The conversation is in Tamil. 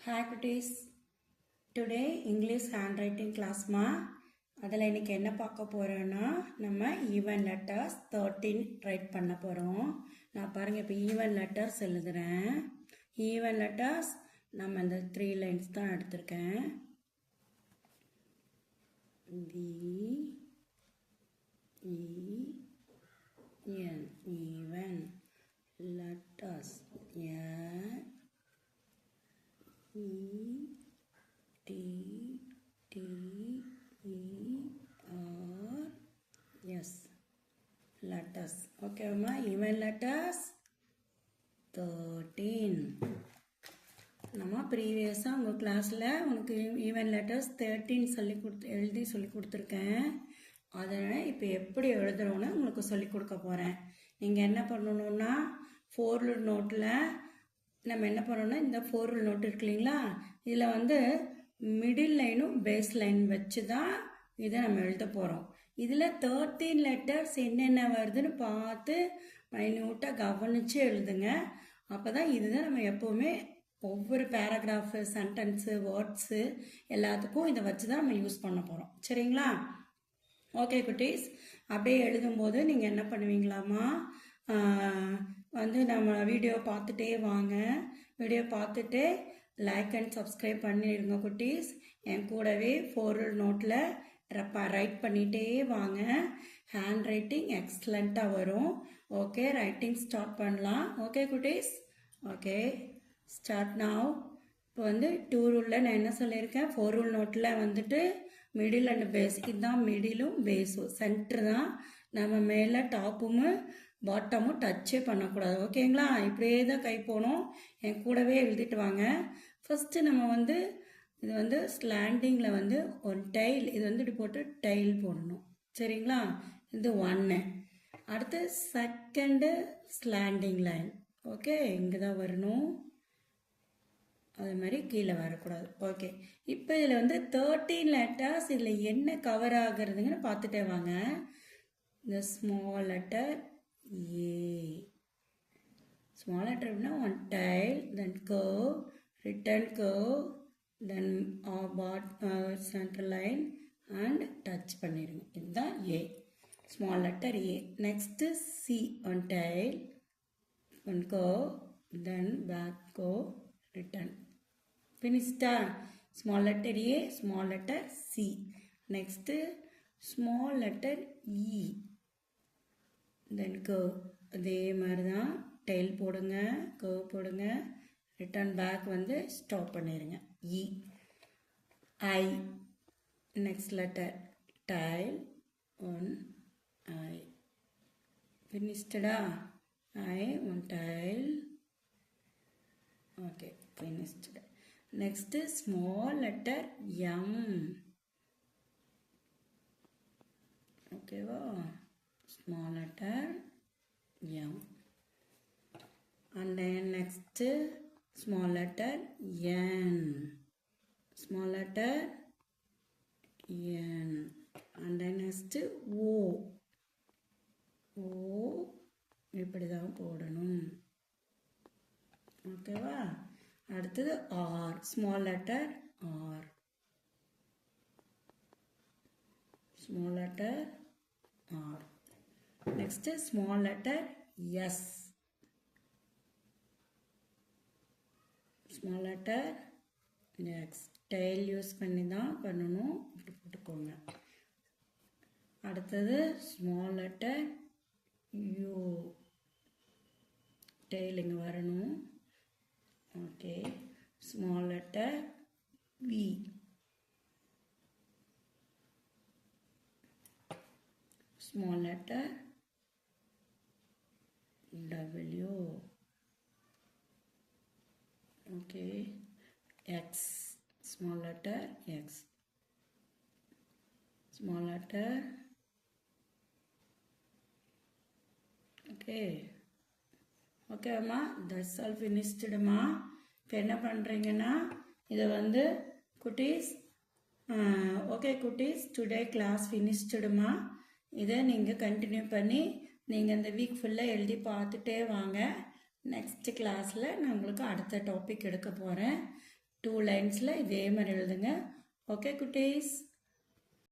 Hi cuties. Today English handwriting class ma. அதில் இன்னைக்கு என்ன பார்க்க போகிறோன்னா நம்ம ஈவன் லெட்டர்ஸ் 13 ரைட் பண்ண போகிறோம். நான் பாருங்கள் இப்போ ஈவன் லெட்டர்ஸ் எழுதுகிறேன். ஈவன் லெட்டர்ஸ் நம்ம இந்த 3 லைன்ஸ் தான் எடுத்திருக்கேன். V-E-N even letters A-E-T-T-E-R-S letters. Okay amma, even letters 13. நம்ம ப்ரீவியஸாக உங்கள் கிளாஸில் உனக்கு ஈவன் லெட்டர்ஸ் 13 எழுதி சொல்லி கொடுத்துருக்கேன். அதை இப்போ எப்படி எழுதுறோன்னு உங்களுக்கு சொல்லி கொடுக்க போகிறேன். நீங்கள் என்ன பண்ணணுன்னா 4 rule நோட்டில் நம்ம என்ன பண்ணணும்னா இந்த 4 rule நோட் இருக்கு இல்லைங்களா, இதில் மிடில் லைனும் பேஸ் லைன் வச்சு தான் இதை நம்ம எழுத போகிறோம். இதில் 13 லெட்டர்ஸ் என்னென்ன வருதுன்னு பார்த்து மைன்யூட்டாக கவனித்து எழுதுங்க. அப்போ தான் இதுதான் நம்ம எப்போவுமே ஒவ்வொரு பேராகிராஃபு, சென்டென்ஸு, வேர்ட்ஸு எல்லாத்துக்கும் இதை வச்சு தான் நம்ம யூஸ் பண்ண போகிறோம். சரிங்களா? ஓகே குட்டீஸ், அப்படியே எழுதும்போது நீங்கள் என்ன பண்ணுவீங்களாமா, நம்ம வீடியோ பார்த்துட்டே வாங்க. வீடியோ பார்த்துட்டு லைக் அண்ட் சப்ஸ்கிரைப் பண்ணிடுங்க குட்டீஸ். என் கூடவே 4 rule நோட்டில் ரைட் பண்ணிகிட்டே வாங்க. ஹேண்ட் ரைட்டிங் எக்ஸலண்ட்டாக வரும். ஓகே, ரைட்டிங் ஸ்டார்ட் பண்ணலாம். ஓகே குட்டீஸ், ஓகே ஸ்டார்ட் நாவ். இப்போ 2 ரூலில் நான் என்ன சொல்லியிருக்கேன், 4 rule நோட்டில் மிடில் அண்ட் பேஸ், இதுதான் மிடிலும் பேஸும், சென்டர் தான். நம்ம மேலே டாப்பும் பாட்டமும் டச்சே பண்ணக்கூடாது. ஓகேங்களா? இப்படியே தான் கை போகணும். என் கூடவே எழுதிட்டு வாங்க. ஃபஸ்ட்டு நம்ம இது ஸ்லாண்டிங்கில் 1 டைல், இது இப்படி போட்டு டைல் போடணும். சரிங்களா? இது 1. அடுத்து செகண்டு ஸ்லாண்டிங் லைன். ஓகே, இங்கே தான் வரணும், அது மாதிரி கீழே வரக்கூடாது. ஓகே, இப்போ இதில் 13 லெட்டர்ஸ் இதில் என்ன கவர் ஆகுறதுங்கன்னு பார்த்துட்டே வாங்க. இந்த small letter A, small letter அப்படின்னா 1 tail, then curve, return curve, then centre line and touch பண்ணிடுங்க. இதுதான் A, small letter A. Next C, 1 tail, 1 curve, then back curve, return. Finished. Small letter A, small letter C. Next, small letter E. Then curve. அதே மாதிரி தான் tail போடுங்க, curve போடுங்க, return back stop பண்ணிருங்க. E. I. Next letter tail, 1 I. Finished. I, 1 tail. Okay, finished. Next, small letter M. Okay, small letter M. And then next, small letter N. Small letter N. And then next, O. O. இப்படி தான் போடணும். ஓகேவா? அடுத்தது R, small letter R, small letter R. Next small letter S, small letter X. Tail use பண்ணி தான் பண்ணணும், இப்படி போட்டுக்கோங்க. அடுத்தது ஸ்மால் லெட்டர் யூ, டெய்ல் இங்கே வரணும். Okay, small letter V, small letter W. Okay, X, small letter X, small letter. Okay, okay அம்மா, தட்ஸ் ஆல் ஃபினிஷ்டுமா. இப்போ என்ன பண்ணுறீங்கன்னா இதை குட்டீஸ், ஓகே குட்டீஸ், டுடே கிளாஸ் ஃபினிஷ்டுமா. இதை நீங்கள் கண்டினியூ பண்ணி நீங்கள் இந்த வீக் ஃபுல்லாக எழுதி பார்த்துட்டே வாங்க. நெக்ஸ்ட் கிளாஸில் நான் உங்களுக்கு அடுத்த டாபிக் எடுக்க போகிறேன். 2 லைன்ஸில் இதே மாதிரி எழுதுங்க. ஓகே குட்டீஸ்.